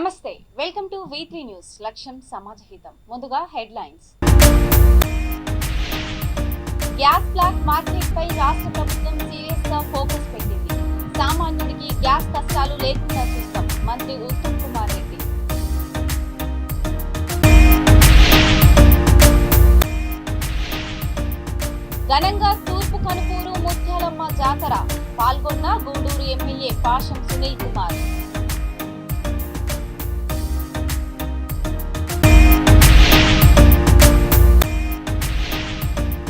నమస్తే, welcome to V3 news. లక్ష్యం సమాజహితం. ముందుగా హెడ్లైన్స్. గ్యాస్ బ్లాక్ మార్కెట్ పై రాష్ట్ర ప్రభుత్వం సీరియస్ గా ఫోకస్ పెట్టింది. సామాన్యుడికి గ్యాస్ కష్టాలు లేకుండా చూస్తాం, మంత్రి ఉత్తమ్ కుమార్ రెడ్డి. ఘనంగా తూర్పు కనుపూరు ముత్యాలమ్మ జాతర పాల్గొన్న గూడూరు ఎమ్మెల్యే పాషం సునీల్ కుమార్.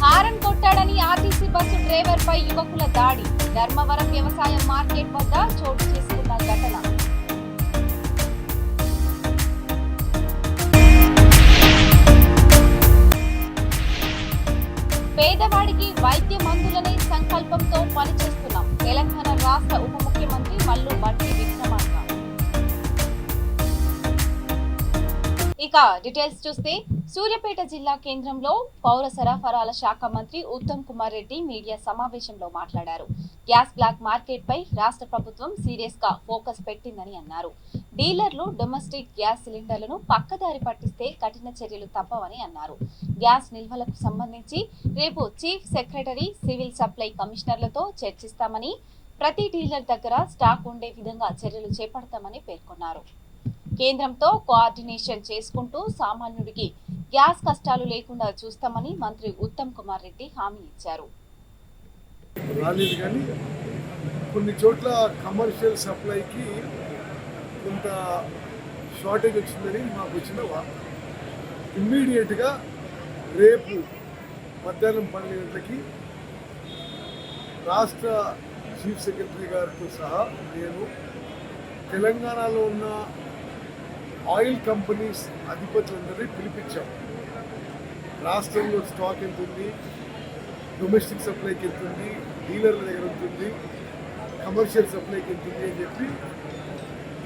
హారన్ కొట్టాడని ఆర్టీసీ బస్సు డ్రైవర్ పై యువకుల దాడి. ధర్మవరం వ్యవసాయ మార్కెట్ వద్ద చోటు చేసుకున్న ఘటన. పేదవాడికి వైద్య మందులనే సంకల్పంతో పనిచేస్తున్నాం. తెలంగాణ రాష్ట్ర ఉప ముఖ్యమంత్రి మల్లు భట్టి విక్రమార్క. ఇక డీటెయిల్స్ చూస్తే, సూర్యాపేట జిల్లా కేంద్రంలో పౌర సరఫరాల శాఖ మంత్రి ఉత్తమ్ కుమార్ రెడ్డి మీడియా సమావేశంలో మాట్లాడారు. గ్యాస్ బ్లాక్ మార్కెట్ పై రాష్ట్ర ప్రభుత్వం సీరియస్ గా ఫోకస్ పెట్టిందని అన్నారు. డీలర్లు డొమెస్టిక్ గ్యాస్ సిలిండర్లను పక్కదారి పట్టిస్తే కఠిన చర్యలు తప్పవని అన్నారు. గ్యాస్ నిల్వలకు సంబంధించి రేపు చీఫ్ సెక్రటరీ, సివిల్ సప్లై కమిషనర్లతో చర్చిస్తామని, ప్రతి డీలర్ దగ్గర స్టాక్ ఉండే విధంగా చర్యలు చేపడతామని పేర్కొన్నారు. కేంద్రంతో కోఆర్డినేషన్ చేసుకుంటూ సామాన్యుడికి గ్యాస్ కష్టాలు లేకుండా చూస్తామని మంత్రి ఉత్తమ్ కుమార్ రెడ్డి హామీ ఇచ్చారు. కొన్ని చోట్ల కమర్షియల్ సప్లైకి కొంత షార్టేజ్ వచ్చిందని మాకు వచ్చిన వార్త. ఇమ్మీడియట్గా రేపు మధ్యాహ్నం 12 గంటలకి రాష్ట్ర చీఫ్ సెక్రటరీ గారితో సహా నేను తెలంగాణలో ఉన్న ఆయిల్ కంపెనీస్ అధిపతులందరినీ పిలిపించాం. రాష్ట్రంలో స్టాక్ ఎంత ఉంది, డొమెస్టిక్ సప్లైకి ఎంత ఉంది, డీలర్ల దగ్గర ఉంటుంది, కమర్షియల్ సప్లైకి ఎంత ఉంది అని చెప్పి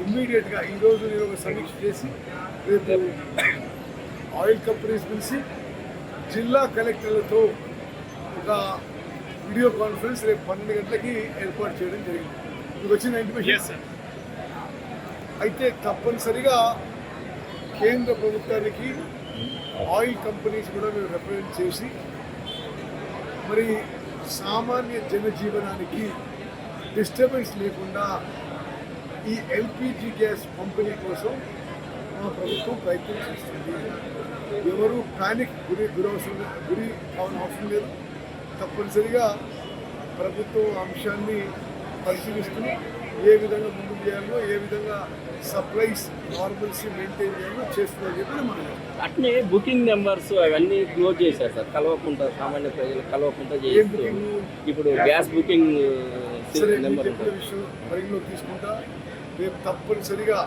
ఇమ్మీడియట్గా ఈరోజు నేను ఒక సమీక్ష చేసి రేపు ఆయిల్ కంపెనీస్ పిలిచి జిల్లా కలెక్టర్లతో ఒక వీడియో కాన్ఫరెన్స్ రేపు 12 గంటలకి ఏర్పాటు చేయడం జరిగింది. మీకు వచ్చిన ఇన్ఫర్మేషన్ అయితే తప్పనిసరిగా కేంద్ర ప్రభుత్వానికి ఆయిల్ కంపెనీస్ కూడా మేము రిప్రజెంట్ చేసి మరి సామాన్య జనజీవనానికి డిస్టర్బెన్స్ లేకుండా ఈ ఎల్పిజి గ్యాస్ పంపిణీ కోసం మా ప్రభుత్వం ప్రయత్నం చేస్తుంది. ఎవరు ప్యానిక్ గురి అవసరం లేదు. తప్పనిసరిగా ప్రభుత్వం అంశాన్ని పరిశీలిస్తుంది. ఏ విధంగా ముందుకు చేయాలో, ఏ విధంగా సప్లైస్ నార్మల్సీ మెయింటైన్ చేయాలో చేస్తుందని చెప్పి మనం అట్నే బుకింగ్ నెంబర్స్ అవన్నీ క్లోజ్ చేశారు సార్. కలవకుండా సామాన్య ప్రజలు కలవకుండా చేస్తూ ఇప్పుడు గ్యాస్ బుకింగ్ నెంబర్ విషయం పరిగణలోకి తీసుకుంటా రేపు తప్పనిసరిగా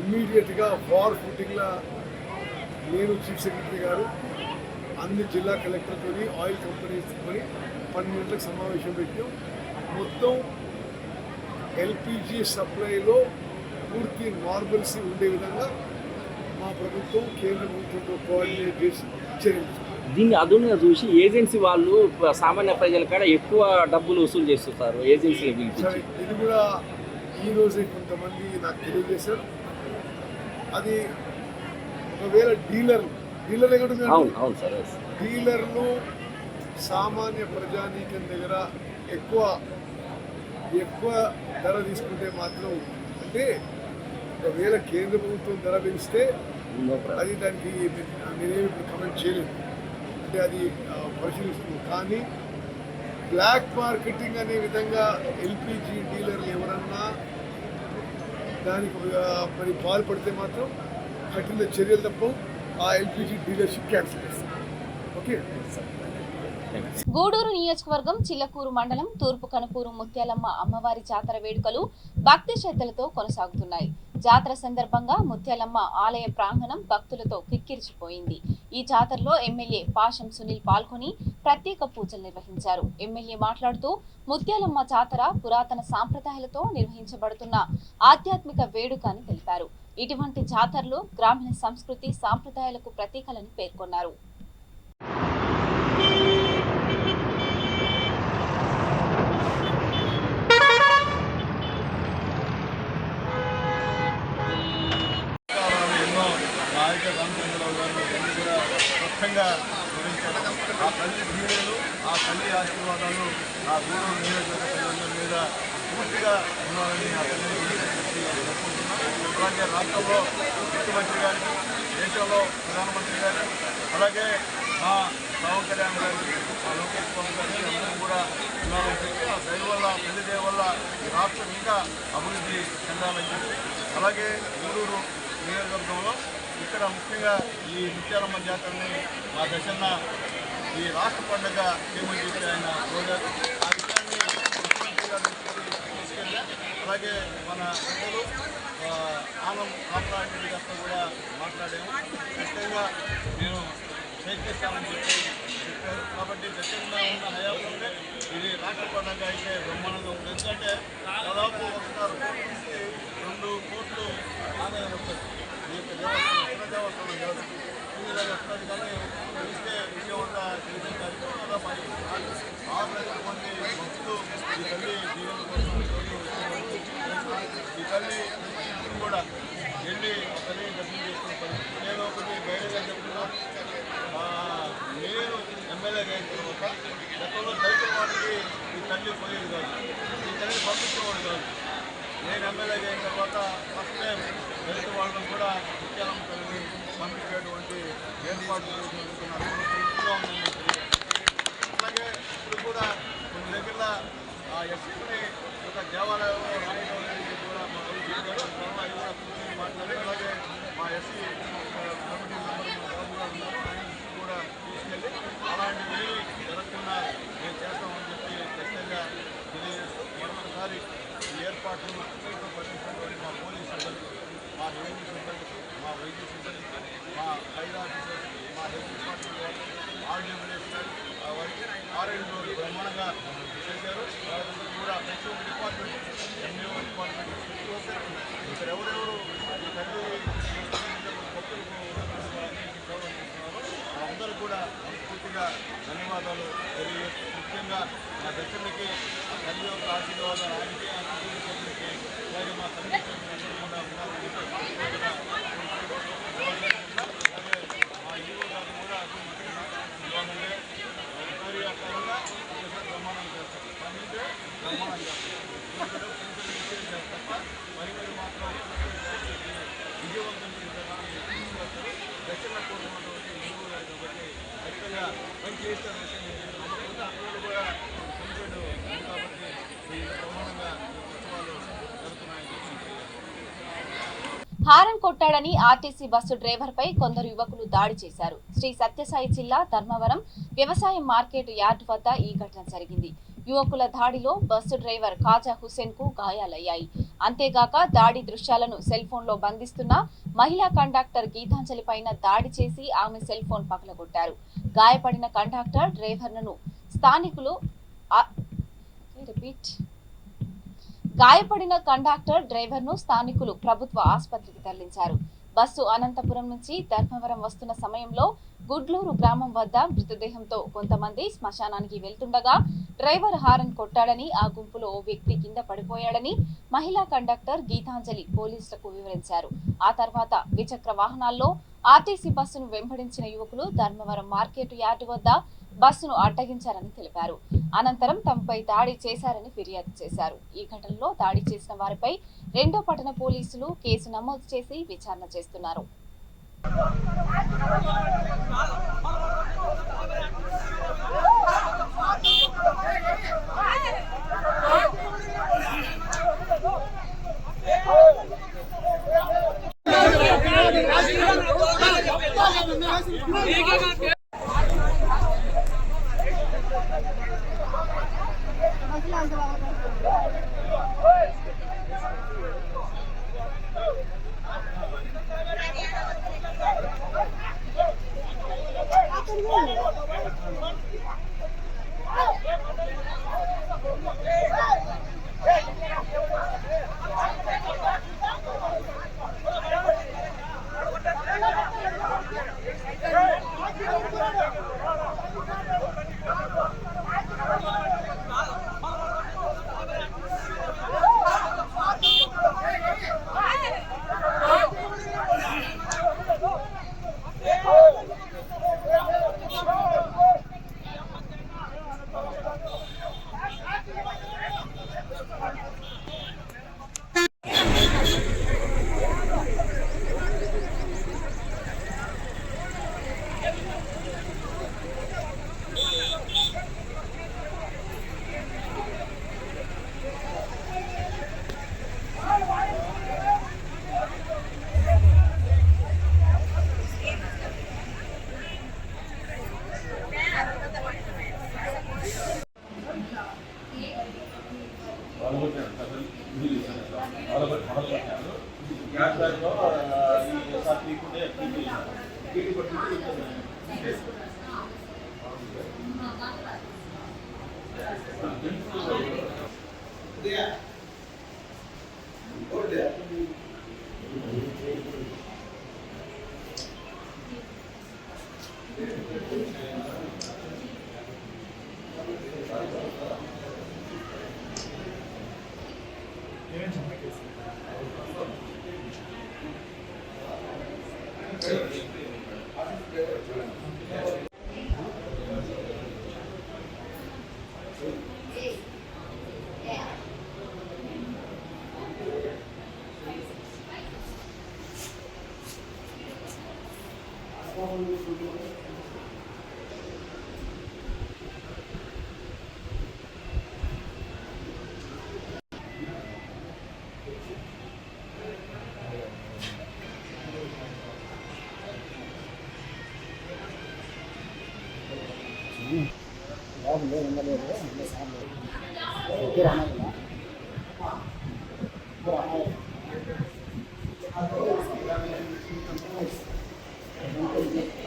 ఇమ్మీడియట్గా వార్ ఫుటింగ్లా నేను చీఫ్ సెక్రటరీ గారు అన్ని జిల్లా కలెక్టర్తో ఆయిల్ కంపెనీస్తో 12 గంటలకు సమావేశం పెట్టాం. మొత్తం ఎల్పిజి సప్లైలో పూర్తి నార్మల్సీ ఉండే విధంగా మా ప్రభుత్వం కేంద్ర ప్రభుత్వంతో కోఆర్డినేట్ చేసి చర్యలు. దీన్ని అదునుగా చూసి ఏజెన్సీ వాళ్ళు సామాన్య ప్రజల కాడ ఎక్కువ డబ్బులు వసూలు చేస్తుంటారు. ఏజెన్సీలు పిలిపించి ఇది కూడా ఈరోజే కొంతమంది నాకు తెలియజేశారు. అది ఒకవేళ డీలర్ ఎక్కడ అవును సార్, డీలర్లు సామాన్య ప్రజానీకం దగ్గర ఎక్కువ ధర తీసుకుంటే మాత్రం, అంటే ఒకవేళ కేంద్ర ప్రభుత్వం ధర పెంచితే అది దానికి నేనేమి ఇప్పుడు కమెంట్ చేయలేదు, అంటే అది పరిశీలిస్తుంది. కానీ బ్లాక్ మార్కెటింగ్ అనే విధంగా ఎల్పిజి డీలర్లు ఎవరన్నా దానికి మరి పాల్పడితే మాత్రం కఠిన చర్యలు తప్ప ఆ ఎల్పిజి డీలర్షిప్ క్యాన్సిల్ చేస్తాం. ఓకే. గూడూరు నియోజకవర్గం చిల్లకూరు మండలం తూర్పు కనుపూరు ముత్యాలమ్మ అమ్మవారి జాతర వేడుకలు భక్తి శ్రద్ధలతో కొనసాగుతున్నాయి. జాతర సందర్భంగా ముత్యాలమ్మ ఆలయ ప్రాంగణం భక్తులతో కిక్కిరిచిపోయింది. ఈ జాతరలో ఎమ్మెల్యే పాషం సునీల్ పాల్గొని ప్రత్యేక పూజలు నిర్వహించారు. ఎమ్మెల్యే మాట్లాడుతూ ముత్యాలమ్మ జాతర పురాతన సాంప్రదాయాలతో నిర్వహించబడుతున్న ఆధ్యాత్మిక వేడుక అని తెలిపారు. ఇటువంటి జాతరలు గ్రామీణ సంస్కృతి సాంప్రదాయాలకు ప్రతీకలని పేర్కొన్నారు. స్పష్టంగా వివరించారు. ఆ తల్లి దీవెనలు, ఆ తల్లి ఆశీర్వాదాలు ఆ గూడూరు నియోజకవర్గ ప్రజలందరి మీద పూర్తిగా ఉండాలని ఆ తల్లిని కోరుకుంటున్నాం. అలాగే రాష్ట్రంలో ముఖ్యమంత్రి గారికి, దేశంలో ప్రధానమంత్రి గారికి, అలాగే మా పవన్ కళ్యాణ్ గారికి, ఆ లోకేష్ బాబు గారికి అందరూ కూడా ఉండాలని చెప్పి ఆ దయ వల్ల ప్రజల వల్ల ఈ రాష్ట్రం ఇంకా అభివృద్ధి చెందాలని చెప్పి, అలాగే గూడూరు నియోజకవర్గంలో ఇక్కడ ముఖ్యంగా ఈ ముత్యాలమ్మ జాతరని మా దశన్న ఈ రాష్ట్ర పండుగ చేయమని చెప్పి ఆయన కోరారు. ఆ విషయాన్ని ముఖ్యమంత్రి గారు తీసుకెళ్ళా. అలాగే మన పెద్దలు ఆనం రామరాజరెడ్డి గారితో కూడా మాట్లాడాము. ఖచ్చితంగా నేను ప్రయత్నిస్తానని చెప్పారు. కాబట్టి దశన్న ఉన్న హయాంలోనే ఇది రాష్ట్ర పండుగ అయితే బ్రహ్మాండంగా ఉంది. ఎందుకంటే దాదాపు 1.5 కోట్ల నుంచి 2 కోట్లు ఆదాయం వస్తుంది. ఈ యొక్క దేవస్థానం చిన్న దేవస్థానం కాదు, పూజలు వస్తుంది. కానీ తెలిస్తే విజయవంతం చేసే కార్యక్రమం అలా మరి 6 లక్షల మంది భక్తులు ఈ తల్లి జీవన కోసం ఈ తల్లి కూడా వెళ్ళి ఆ తల్లిని దర్శనం చేసుకుంటారు. నేను ఒకటి బయలుగా చెప్తున్నాను. నేను ఎమ్మెల్యేగా అయిన తర్వాత గతంలో దళిత వారికి ఈ తల్లి పోయేది కాదు, ఈ తల్లిని పంపించేవాడు కాదు. నేను ఎమ్మెల్యేగా అయిన తర్వాత ఫస్ట్ టైం దళిత వాళ్ళను కూడా ముత్యాలమ్మ తల్లిని పంపించేటువంటి ఏర్పాట్లు జరుగుతున్నారు. పూర్తిగా ఉందని అలాగే ఇప్పుడు కూడా కొన్ని దగ్గర ఆ ఎస్సీని ఒక దేవాలయంలో రాయడం అనేది కూడా మా చెప్పారు. అవి కూడా కూర్చొని మాట్లాడి అలాగే మా ఎస్సీ కమిటీ మెంబర్ మా బాబు గారు ఉన్నారు, ఆయన కూడా తీసుకెళ్ళి అలాంటివి జరగకుండా మేము చేస్తామని చెప్పి ఖచ్చితంగా తెలియజేస్తూ మరొకసారి ఈ ఏర్పాట్లు పట్టించినటువంటి మా పోలీస్ సిబ్బందికి, మా రెవెన్యూ సిబ్బందికి, మా వైద్య సిబ్బందికి, మా ఫైర్ ఆఫీసర్స్కి, మా హెల్త్ డిపార్ట్మెంట్ వారికి, ఆర్డబ్ల్యూఎస్ గారికి, వారికి ఆర్ఎండ్ బ్రహ్మాండంగా చేశారు. వాళ్ళందరూ కూడా ప్రతి ఒక్క డిపార్ట్మెంట్, ఎంఈఓ డిపార్ట్మెంట్, ప్రతి ఒక్కరు ఇక్కడ ఎవరెవరు ఈ తల్లి భక్తులకు సేవలు అందరూ కూడా మనస్ఫూర్తిగా ధన్యవాదాలు తెలియజేస్తూ, ముఖ్యంగా మా దర్శనకి ఆ తల్లి యొక్క ఆశీర్వాదాలు ఆయనకి, ఆ కుటుంబ సభ్యులకి, అలాగే మా తల్లి సభ్యులందరూ కూడా ఉండాలని అలాగే మా ఈవో గారు కూడా ఎందుకంటే కార్యకారంగా ప్రమాణం చేస్తారు, పన్నెండు ప్రమాణం చేస్తారు. తప్ప మరి మీరు మాత్రం విజయవంతం చేయాలని తీసుకొస్తారు. దక్షిణ కోరుకున్నటువంటి గురువు గారు కాబట్టి ఖచ్చితంగా పని చేస్తారు. నమ్మకంతో అక్కడ కూడా పనిచేయడం కాబట్టి ఈ ప్రమాణంగా ఉత్సవాలు జరుగుతున్నాయని హారన్ కొట్టాడని ఆర్టీసీ బస్సు డ్రైవర్ పై కొందరు యువకులు దాడి చేశారు. శ్రీ సత్యసాయి జిల్లా ధర్మవరం వ్యవసాయ మార్కెట్ యార్డ్ వద్ద ఈ ఘటన జరిగింది. యువకుల దాడిలో బస్సు డ్రైవర్ కాజా హుసేన్ కు గాయాలయ్యాయి. అంతేగాక దాడి దృశ్యాలను సెల్ ఫోన్ లో బంధిస్తున్న మహిళా కండక్టర్ గీతాంజలి పైన దాడి చేసి ఆమె సెల్ ఫోన్ పగలగొట్టారు. గాయపడిన కండక్టర్ డ్రైవర్లను స్థానికులు ప్రభుత్వ ఆసుపత్రికి తరలించారు. బస్సు అనంతపురం నుంచి ధర్మవరం వస్తున్న సమయంలో గుడ్లూరు గ్రామం వద్ద మృతదేహంతో కొంతమంది శ్మశానానికి వెళ్తుండగా డ్రైవర్ హారన్ కొట్టాడని, ఆ గుంపులో ఓ వ్యక్తి కింద పడిపోయాడని మహిళా కండక్టర్ గీతాంజలి పోలీసులకు వివరించారు. ఆ తర్వాత ద్విచక్ర వాహనాల్లో ఆర్టీసీ బస్సును వెంబడించిన యువకులు ధర్మవరం మార్కెట్ యార్డు వద్ద బస్సును అడ్డగించారని తెలిపారు. అనంతరం తమపై దాడి చేశారని ఫిర్యాదు చేశారు. ఈ ఘటనలో దాడి చేసిన వారిపై 2వ పట్టణ పోలీసులు కేసు నమోదు చేసి విచారణ చేస్తున్నారు.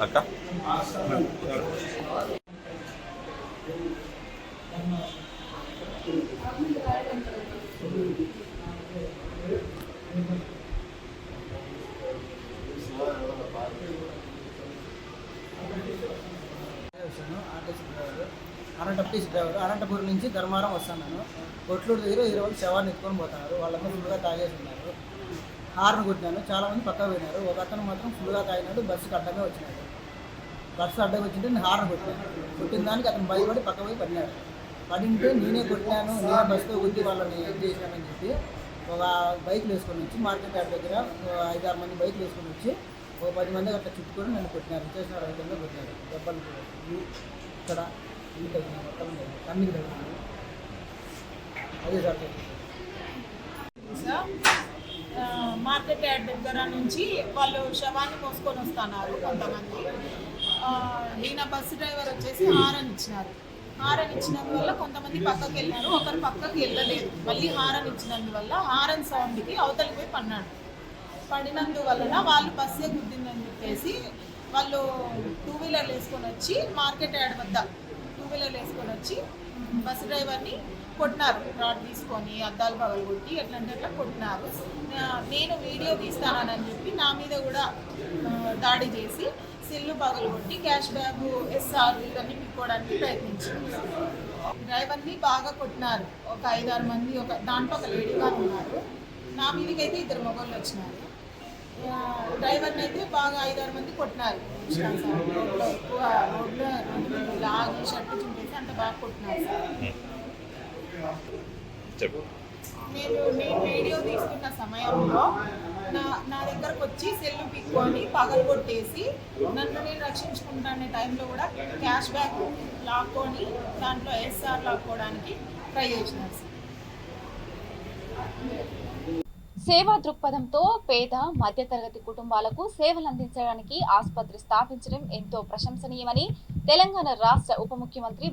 అక్క అనంతపురం డ్రైవర్ అనంతపురం నుంచి ధర్మారం వస్తున్నాను. కొట్లూరు దగ్గర 20 శవాన్ని ఎత్తుకొని పోతున్నారు. వాళ్ళందరూ ఫుల్గా తాగేసి ఉన్నారు. హార్న్ కొట్టినాను, చాలామంది పక్కకు పోయినారు. ఒక అతను మాత్రం ఫుల్గా తాగినాడు, బస్సుకి అడ్డంగా వచ్చినాడు. బస్సు అడ్డం వచ్చింటే నేను హార్న్ కొట్టాను. కొట్టిన దానికి అతను భయపడి పక్క పోయి పడినాడు. పడింటే నేనే కొట్టినాను, నేనే బస్సుతో కొట్టి వాళ్ళని ఇది చేసినానని చెప్పి ఒక బైక్లు వేసుకొని వచ్చి మార్కెట్ యార్డ్ దగ్గర 5-6 మంది బైక్లు వేసుకొని వచ్చి ఒక 10 మంది అట్లా చుట్టుకొని నన్ను కొట్టినారు. చేసిన విధంగా కొట్టినారు. దెబ్బలు ఇక్కడ ఇల్లు తగ్గినాయి, మొత్తం కన్నికి తగ్గినాయి. అదే సార్ మార్కెట్ యార్డ్ దగ్గర నుంచి వాళ్ళు శవాన్ని మోసుకొని వస్తున్నారు కొంతమంది. ఈయన బస్సు డ్రైవర్ వచ్చేసి హారన్ ఇచ్చినారు. హారన్ ఇచ్చినందువల్ల కొంతమంది పక్కకి వెళ్ళినారు, ఒకరు పక్కకి వెళ్ళలేదు. మళ్ళీ హారన్ ఇచ్చినందువల్ల హారన్ సౌండ్కి అవతలికి పోయి పడినాడు. పడినందువలన వాళ్ళు బస్సే గుద్దిందని చెప్పేసి వాళ్ళు 2 వీలర్లు వేసుకొని వచ్చి మార్కెట్ యార్డ్ వద్ద 2 వీలర్లు వేసుకొని వచ్చి బస్సు డ్రైవర్ని కొట్టినారు. రాడ్ తీసుకొని అద్దాలు పగలగొట్టి ఎట్లంటే అట్లా కొట్టినారు. నేను వీడియో తీస్తానని చెప్పి నా మీద కూడా దాడి చేసి సెల్లు పగలగొట్టి క్యాష్ బ్యాగ్ ఎస్ఆర్ ఇవన్నీ పిక్కోవడానికి ప్రయత్నించారు. డ్రైవర్ని బాగా కొట్టినారు. ఒక 5-6 మంది, దాంట్లో ఒక లేడీ గారు ఉన్నారు. నా మీదకైతే 2 మగవాళ్ళు వచ్చినారు. డ్రైవర్ని అయితే బాగా 5-6 మంది కొట్టినారు. రోడ్లో ఎక్కువ రోడ్లో లాగి షర్టు చింపేసి అంత బాగా కొట్టినారు సార్. నేను వీడియో తీసుకున్న సమయంలో నా దగ్గరకు వచ్చి సెల్లు పిక్కొని పగలగొట్టేసి నన్ను నేను రక్షించుకుంటానే టైంలో కూడా క్యాష్ బ్యాక్ లాక్కొని దాంట్లో ఎస్ఆర్ లాక్కోవడానికి ట్రై చేసినారు సార్. సేవా దృక్పథంతో పేద మధ్యతరగతి కుటుంబాలకు సేవలు అందించడానికి ఆసుపత్రి స్థాపించడం ఎంతో ప్రశంసనీయమని తెలంగాణ రాష్ట్ర ఉప ముఖ్యమంత్రి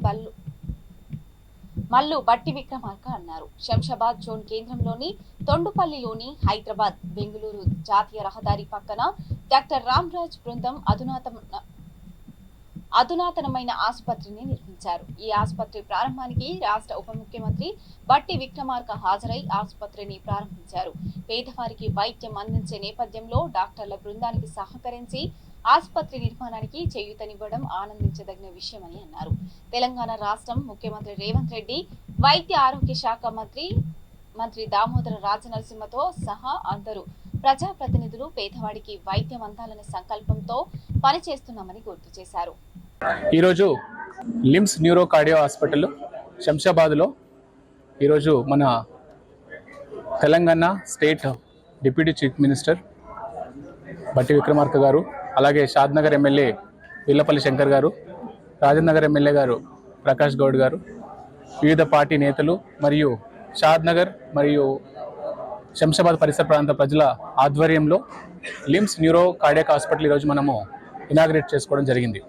మల్లు భట్టి విక్రమార్క అన్నారు. శంషాబాద్ జోన్ కేంద్రంలోని తొండుపల్లిలోని హైదరాబాద్ బెంగళూరు జాతీయ రహదారి పక్కన డాక్టర్ రామ్రాజ్ బృందం అధునాతనమైన ఆసుపత్రిని నిర్మించారు. ఈ ఆసుపత్రి ప్రారంభానికి రాష్ట్ర ఉప ముఖ్యమంత్రి భట్టి విక్రమార్క హాజరై ఆసుపత్రిని ప్రారంభించారు. పేదవారికి వైద్యం అందించే నేపథ్యంలో డాక్టర్ల బృందానికి సహకరించి ఆసుపత్రి నిర్మాణానికి చేయూతనివ్వడం ఆనందించదగిన విషయమని అన్నారు. తెలంగాణ రాష్ట్రం ముఖ్యమంత్రి రేవంత్ రెడ్డి, వైద్య ఆరోగ్య శాఖ మంత్రి దామోదర రాజనరసింహతో సహా అందరూ ప్రజాప్రతినిధులు పేదవాడికి వైద్యం అందాలనే సంకల్పంతో పనిచేస్తున్నామని గుర్తు చేశారు. ఈరోజు లిమ్స్ న్యూరో కార్డియో హాస్పిటల్ శంషాబాద్లో ఈరోజు మన Telangana state deputy chief minister Bhatti Vikramarka గారు, అలాగే షాద్నగర్ ఎమ్మెల్యే విల్లపల్లి శంకర్ గారు, రాజనగర్ ఎమ్మెల్యే గారు ప్రకాష్ గౌడ్ గారు, వివిధ పార్టీ నేతలు మరియు షాద్నగర్ మరియు శంషాబాద్ పరిసర ప్రాంత ప్రజల ఆధ్వర్యంలో లిమ్స్ న్యూరో కార్డియాక్ హాస్పిటల్ ఈరోజు మనము ఇనాగ్రేట్ చేసుకోవడం జరిగింది.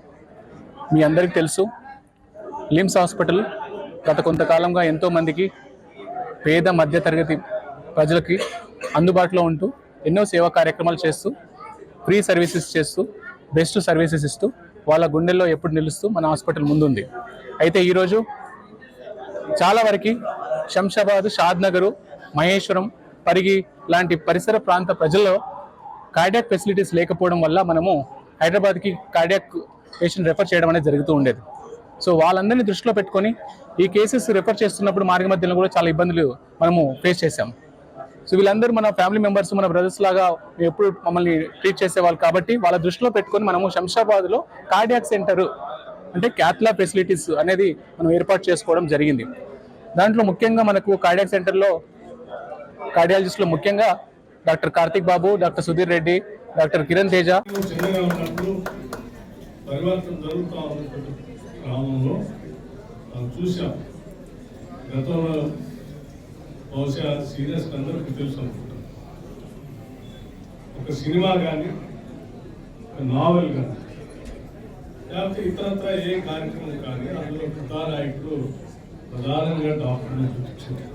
మీ అందరికీ తెలుసు, లిమ్స్ హాస్పిటల్ గత కొంతకాలంగా ఎంతోమందికి పేద మధ్యతరగతి ప్రజలకి అందుబాటులో ఉంటూ ఎన్నో సేవా కార్యక్రమాలు చేస్తూ ఫ్రీ సర్వీసెస్ చేస్తూ బెస్ట్ సర్వీసెస్ ఇస్తూ వాళ్ళ గుండెల్లో ఎప్పుడు నిలుస్తూ మన హాస్పిటల్ ముందుంది. అయితే ఈరోజు చాలా వరకు శంషాబాద్, షాద్నగరు, మహేశ్వరం, పరిగి లాంటి పరిసర ప్రాంత ప్రజల్లో కార్డియాక్ ఫెసిలిటీస్ లేకపోవడం వల్ల మనము హైదరాబాద్కి కార్డియాక్ పేషెంట్ రెఫర్ చేయడం అనేది జరుగుతూ ఉండేది. సో వాళ్ళందరినీ దృష్టిలో పెట్టుకొని ఈ కేసెస్ రెఫర్ చేస్తున్నప్పుడు మార్గ మధ్యలో కూడా చాలా ఇబ్బందులు మనము ఫేస్ చేశాం. సో వీళ్ళందరూ మన ఫ్యామిలీ మెంబర్స్, మన బ్రదర్స్ లాగా ఎప్పుడు మమ్మల్ని ట్రీట్ చేసేవాళ్ళు కాబట్టి వాళ్ళ దృష్టిలో పెట్టుకొని మనము శంషాబాద్లో కార్డియాక్ సెంటర్ అంటే క్యాథ్లా ఫెసిలిటీస్ అనేది మనం ఏర్పాటు చేసుకోవడం జరిగింది. దాంట్లో ముఖ్యంగా మనకు కార్డియాక్ సెంటర్లో కార్డియాలజిస్టులు ముఖ్యంగా డాక్టర్ కార్తిక్ బాబు, డాక్టర్ సుధీర్ రెడ్డి, డాక్టర్ కిరణ్ తేజ. చిన్నగా ఉన్నప్పుడు పరివర్తన జరుగుతూ ఉన్నటువంటి గ్రామంలో మనం చూసాం. గతంలో బహుశా సీరియస్ అందరికీ తెలుసు అనుకుంటాం. ఒక సినిమా కానీ, ఒక నావెల్ కానీ, లేకపోతే ఇతరత్ర ఏ కార్యక్రమం కానీ అందులో కథానాయకుడు ప్రధానంగా డాక్టర్ని చూపించారు.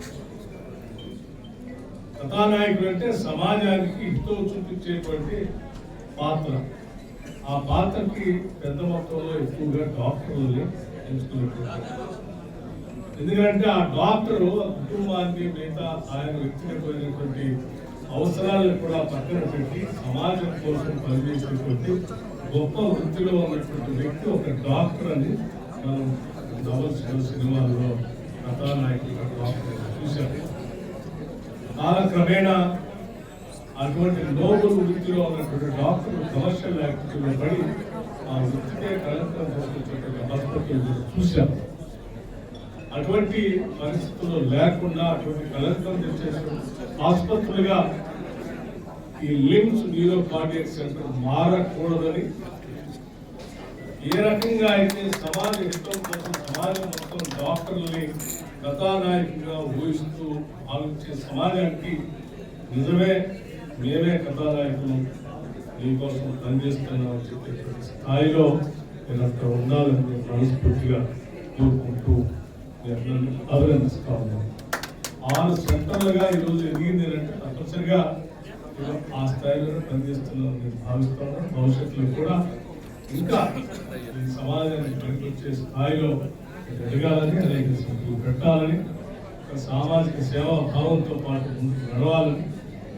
కథానాయకుడు అంటే సమాజానికి హితో చూపించేటువంటి పాత్ర. ఆ పాత్రకి పెద్ద మొత్తంలో ఎక్కువగా డాక్టర్లని ఎంచుకున్నట్టు. ఎందుకంటే ఆ డాక్టరు కుటుంబాన్ని, మిగతా ఆయన వ్యక్తిగతమైనటువంటి అవసరాలను కూడా పక్కన పెట్టి సమాజం కోసం పనిచేసేటువంటి గొప్ప వృత్తిలో ఉన్నటువంటి వ్యక్తి ఒక డాక్టర్ అని మనం నవల్స్ సినిమాల్లో కథానాయకులుగా డాక్టర్ చూశాము. కాలక్రమేణా అటువంటి నోబుల్ వృత్తిలో ఉన్నటువంటి డాక్టర్ కమర్షియల్ యాక్టివిటీలో పడి ఆ వృత్తికే కళంకం తీసుకొచ్చేటువంటి హాస్పిటల్ చూశాము. అటువంటి పరిస్థితుల్లో లేకుండా అటువంటి కళంకం తెచ్చే ఆసుపత్రులుగా ఈ లిమ్స్ న్యూరో కార్డియాక్ సెంటర్ మారకూడదని, ఏ రకంగా అయితే సమాజ హితం కోసం సమాజం మొత్తం డాక్టర్లని కథానాయకులుగా ఊహిస్తూ ఆలోచించే సమాజానికి నిజమే మేమే కథానాయకులు మీకోసం పనిచేస్తున్నామని చెప్పే స్థాయిలో మీరు అక్కడ ఉండాలని మనస్ఫూర్తిగా కోరుకుంటూ అభినందిస్తా ఉన్నాను. 6 సెంటర్లుగా ఈరోజు ఎదిగింది అంటే తప్పనిసరిగా ఆ స్థాయిలో పనిచేస్తున్నామని నేను భావిస్తున్నాను. భవిష్యత్తులో కూడా ఇంకా ఈ సమాజానికి పనికొచ్చే స్థాయిలో ఎదగాలని, అనేక సంఖ్యలు పెట్టాలని, సామాజిక సేవా భావంతో పాటు ముందుకు నడవాలని,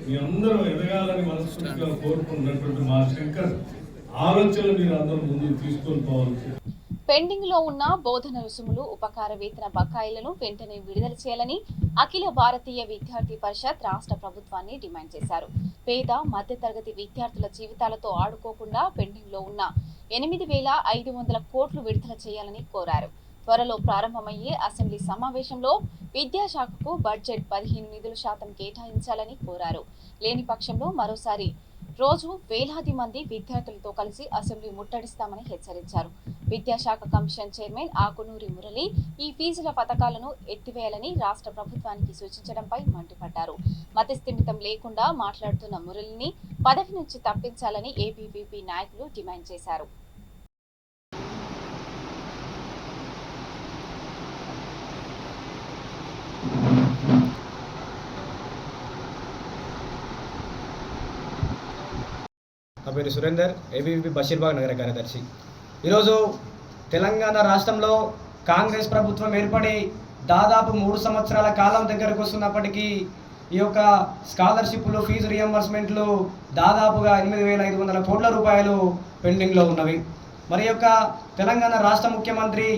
మీ అందరూ ఎదగాలని మనస్ఫూర్తిగా కోరుకున్నటువంటి మా శంకర్ ఆలోచనలు మీరు అందరూ ముందుకు తీసుకొని పోవాలి. పెండింగ్ లో ఉన్న బోధన రుసుములు, ఉపకార వేతన బకాయిలను వెంటనే విడుదల చేయాలని అఖిల భారతీయ విద్యార్థి పరిషత్ రాష్ట్ర ప్రభుత్వాన్ని డిమాండ్ చేశారు. పేద మధ్యతరగతి విద్యార్థుల జీవితాలతో ఆడుకోకుండా పెండింగ్ లో ఉన్న 8,500 కోట్లు విడుదల చేయాలని కోరారు. త్వరలో ప్రారంభమయ్యే అసెంబ్లీ సమావేశంలో విద్యాశాఖకు బడ్జెట్ 15% కేటాయించాలని కోరారు. లేని పక్షంలో మరోసారి రోజు వేలాది మంది విద్యార్థులతో కలిసి అసెంబ్లీ ముట్టడిస్తామని హెచ్చరించారు. విద్యాశాఖ కమిషన్ చైర్మన్ ఆకునూరి మురళి ఈ ఫీజుల పథకాలను ఎత్తివేయాలని రాష్ట్ర ప్రభుత్వానికి సూచించడంపై మండిపడ్డారు. మతిస్థిమితం లేకుండా మాట్లాడుతున్న మురళిని పదవి నుంచి తప్పించాలని ఏబీవీపీ నాయకులు డిమాండ్ చేశారు. నా పేరు సురేందర్, ఏబీవీపీ బషీర్బాగ్ నగర కార్యదర్శి. ఈరోజు తెలంగాణ రాష్ట్రంలో కాంగ్రెస్ ప్రభుత్వం ఏర్పడి దాదాపు 3 సంవత్సరాల కాలం దగ్గరకు వస్తున్నప్పటికీ ఈ యొక్క స్కాలర్షిప్లు, ఫీజు రియంబర్స్మెంట్లు దాదాపుగా 8,500 కోట్ల రూపాయలు పెండింగ్లో ఉన్నవి. మరి యొక్క తెలంగాణ రాష్ట్ర ముఖ్యమంత్రి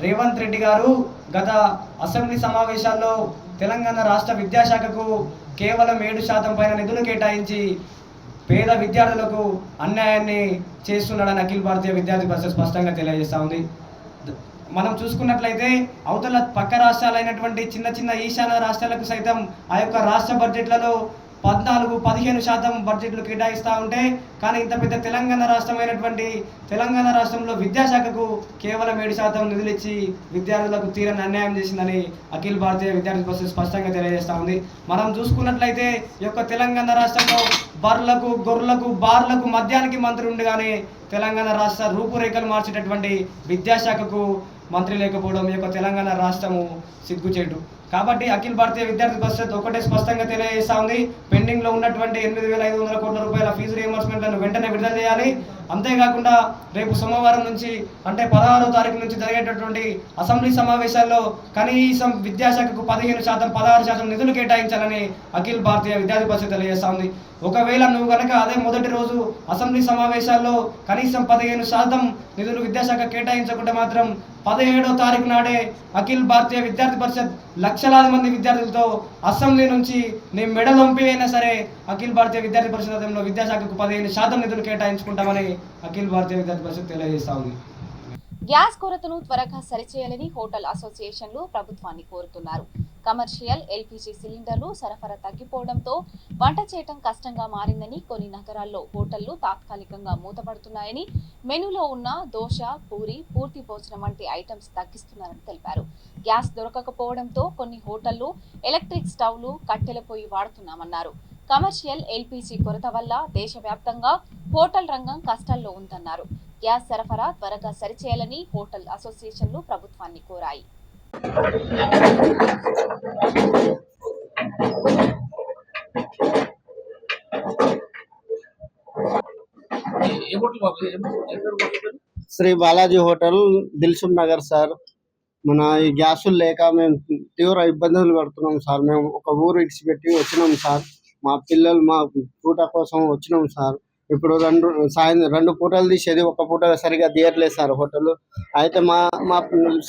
రేవంత్ రెడ్డి గారు గత అసెంబ్లీ సమావేశాల్లో తెలంగాణ రాష్ట్ర విద్యాశాఖకు కేవలం 7% పైన నిధులు కేటాయించి పేద విద్యార్థులకు అన్యాయాన్ని చేస్తున్నాడని అఖిల భారతీయ విద్యార్థి పరిషత్ స్పష్టంగా తెలియజేస్తూ ఉంది. మనం చూసుకున్నట్లయితే అవతల పక్క రాష్ట్రాలైనటువంటి చిన్న చిన్న ఈశాన్య రాష్ట్రాలకు సైతం ఆ యొక్క రాష్ట్ర బడ్జెట్లలో 14-15% బడ్జెట్లు కేటాయిస్తూ ఉంటే, కానీ ఇంత పెద్ద తెలంగాణ రాష్ట్రమైనటువంటి తెలంగాణ రాష్ట్రంలో విద్యాశాఖకు కేవలం 7% నిధులు ఇచ్చి విద్యార్థులకు తీరని అన్యాయం చేసిందని అఖిల భారతీయ విద్యార్థి పరిషత్ స్పష్టంగా తెలియజేస్తూ ఉంది. మనం చూసుకున్నట్లయితే ఈ యొక్క తెలంగాణ రాష్ట్రంలో బర్లకు, గొర్రెలకు, బార్లకు మద్యానికి మంత్రి ఉండగానే తెలంగాణ రాష్ట్ర రూపురేఖలు మార్చేటటువంటి విద్యాశాఖకు మంత్రి లేకపోవడం ఈ యొక్క తెలంగాణ రాష్ట్రము సిగ్గుచేటు. కాబట్టి అఖిల భారతీయ విద్యార్థి పరిషత్ ఒకటే స్పష్టంగా తెలియజేస్తా ఉంది, పెండింగ్లో ఉన్నటువంటి 8,500 కోట్ల రూపాయల ఫీజు రియంబర్స్మెంట్లను వెంటనే విడుదల చేయాలి. అంతేకాకుండా రేపు సోమవారం నుంచి అంటే 16వ తారీఖు నుంచి జరిగేటటువంటి అసెంబ్లీ సమావేశాల్లో కనీసం విద్యాశాఖకు 15%, 16% నిధులు కేటాయించాలని అఖిల భారతీయ విద్యార్థి పరిషత్ తెలియజేస్తా ఉంది. ఒకవేళ నువ్వు కనుక అదే మొదటి రోజు అసెంబ్లీ సమావేశాల్లో కనీసం 15% నిధులు విద్యాశాఖ కేటాయించకుంటే మాత్రం 17వ తారీఖు నాడే అఖిల భారతీయ విద్యార్థి పరిషత్ లక్షలాది మంది విద్యార్థులతో అసెంబ్లీ నుంచి నీ మెడలొంపి అయినా సరే అఖిల భారతీయ విద్యార్థి పరిషత్ ఆధ్వర్యంలో విద్యాశాఖకు 15% నిధులు కేటాయించుకుంటామని అఖిల భారతీయ విద్యార్థి పరిషత్ తెలియజేస్తా ఉంది. గ్యాస్ కొరతను త్వరగా సరిచేయాలని హోటల్ అసోసియేషన్లు ప్రభుత్వాన్ని కోరుతున్నారు. కమర్షియల్ ఎల్పీజీ సిలిండర్లు సరఫరా తగ్గిపోవడంతో వంట చేయటం కష్టంగా మారిందని, కొన్ని నగరాల్లో హోటళ్లు తాత్కాలికంగా మూతపడుతున్నాయని, మెనూలో ఉన్న దోశ, పూరి, పూర్తి భోజనం వంటి ఐటమ్స్ తగ్గిస్తున్నారని తెలిపారు. గ్యాస్ దొరకకపోవడంతో కొన్ని హోటళ్లు ఎలక్ట్రిక్ స్టవ్లు, కట్టెల పొయ్యి వాడుతున్నామన్నారు. కమర్షియల్ ఎల్పీజీ కొరత వల్ల దేశవ్యాప్తంగా హోటల్ రంగం కష్టాల్లో ఉందన్నారు. గ్యాస్ సరఫరా త్వరగా సరిచేయాలని హోటల్ అసోసియేషన్లు ప్రభుత్వాన్ని కోరాయి. Sri Balaji hotel, Dilsukh Nagar sir. మన ఈ గ్యాసులు లేక మేము తీవ్ర ఇబ్బందులు పడుతున్నాం సార్. మేము ఒక ఊరు ఇడిచిపెట్టి వచ్చినాం సార్. మా పిల్లలు మా పూట కోసం వచ్చినాం సార్. ఇప్పుడు రెండు పూటలు తీసేది ఒక పూట సరిగా తీయట్లేదు సార్ హోటల్. అయితే మా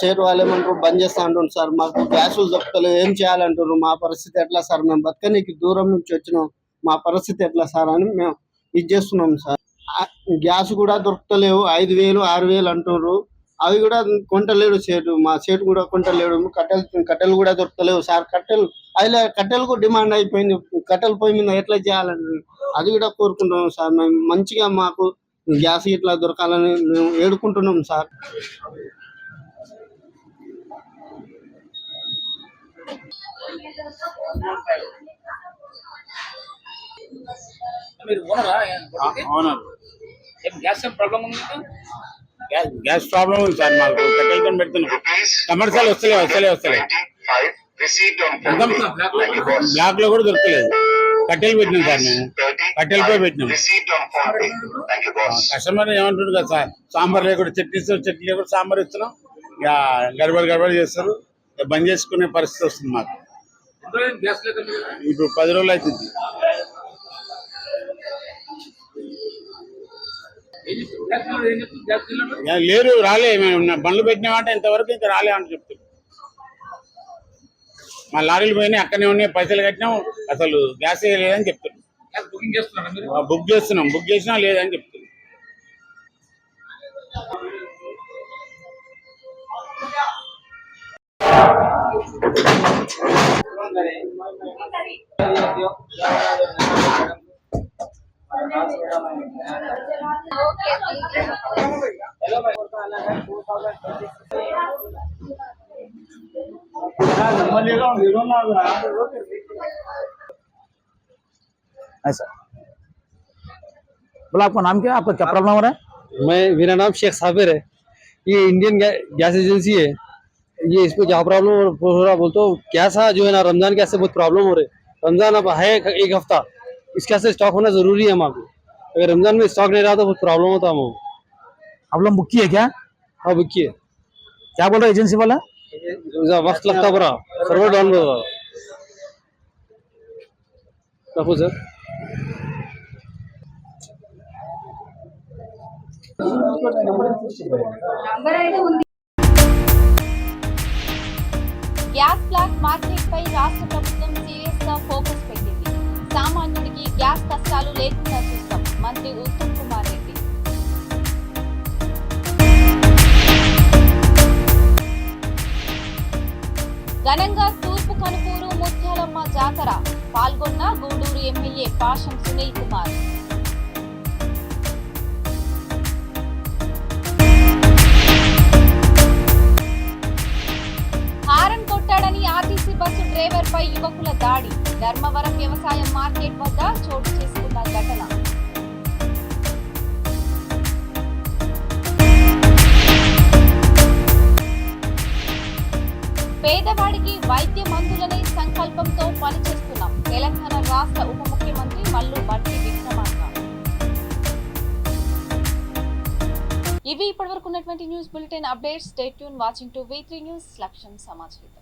షేర్ వాళ్ళు ఏమంటారు, బంద్ చేస్తా అంటున్నారు సార్. మాకు గ్యాసులు దొరకలేదు, ఏం చేయాలంటున్నారు. మా పరిస్థితి ఎట్లా సార్? మేము బతకనీకి దూరం నుంచి వచ్చినాం, మా పరిస్థితి ఎట్లా సార్ అని మేము ఇది చేస్తున్నాం సార్. గ్యాస్ కూడా దొరకలేవు, 5,000, 6,000 అంటున్నారు. అవి కూడా కొంటలేడు సేటు, మా సేటు కూడా కొంటలేడు. కట్టెలు కూడా దొరకలేవు సార్. కట్టెలకు డిమాండ్ అయిపోయింది. కట్టెల పొయ్యి మీద ఎట్లా చేయాలని అది కూడా కోరుకుంటున్నాం సార్. మేము మంచిగా మాకు గ్యాస్ ఇట్లా దొరకాలని మేము వేడుకుంటున్నాం సార్. గ్యాస్ ప్రాబ్లం ఉంది సార్. మాకు కట్టెలతో పెడుతున్నాం, కమర్షియల్ వస్తలే బ్లాక్ లో కూడా దొరకలేదు. కట్టెలు పెట్టినాం సార్, మేము కట్టెలపై పెట్టినాం. కస్టమర్ ఏమంటారు కదా సార్, సాంబార్ లేకుండా చట్నీ లేకుండా సాంబార్ ఇస్తున్నాం, ఇక గడబడి చేస్తారు. బంద్ చేసుకునే పరిస్థితి వస్తుంది మాకు. ఇప్పుడు 10 రోజులు అవుతుంది. లేరు, రాలే. మేము బండ్లు పెట్టినామంటే ఇంతవరకు ఇంకా రాలే అని చెప్తారు. మా లారీలు పోయినాయి, అక్కడనే ఉన్నాయి, పైసలు కట్టినాం, అసలు గ్యాస్ లేదని చెప్తారు. బుక్ చేసినా లేదని చెప్తారు. ऐसा बोला, आपका नाम क्या है? आपका क्या प्रॉब्लम हो रहा है? मेरा नाम शेख साबिर है। ये इंडियन गैस एजेंसी है। ये इस पे क्या प्रॉब्लम हो रहा बोलते हो, गैस जो है ना, रमजान गैस से बहुत प्रॉब्लम हो रही है। रमजान अब है 1 हफ्ता, इस गैस से स्टॉक होना जरूरी है हमारे। अगर रमजान में स्टॉक नहीं रहा तो बहुत प्रॉब्लम होता है हमको। आप लोग बुक किए क्या? हाँ बुक किए। क्या बोल रहे एजेंसी वाला? वक्त लगता बड़ा, सर्वर डाउन रखो सर। గ్యాస్ బ్లాక్ మార్కెట్ పై రాష్ట్ర ప్రభుత్వం సీరియస్ గా ఫోకస్ పెట్టింది. సామాన్యుడికి గ్యాస్ కష్టాలు లేకుండా చూస్తాం, మంత్రి ఉత్తమ్ కుమార్ రెడ్డి. ఘనంగా తూర్పు కనుపూరు ముత్యాలమ్మ జాతర, పాల్గొన్న గూడూరు ఎమ్మెల్యే పాషం సునీల్ కుమార్. హారన్ కొట్టాడని ఆర్టీసీ బస్సు డ్రైవర్ పై యువకుల దాడి, ధర్మవరం వ్యవసాయ మార్కెట్ వద్ద చోటు చేసుకున్న ఘటన. పేదవాడికి వైద్య మందుల సంకల్పంతో పనిచేస్తున్నాం. తెలంగాణ రాష్ట్ర ఉప ముఖ్యమంత్రి మల్లు భట్టి విక్రమార్క. ఇవి ఇప్పటివరకు ఉన్నటువంటి news bulletin updates. Stay tune watching to V3 news. లక్ష్యం సమాచారం.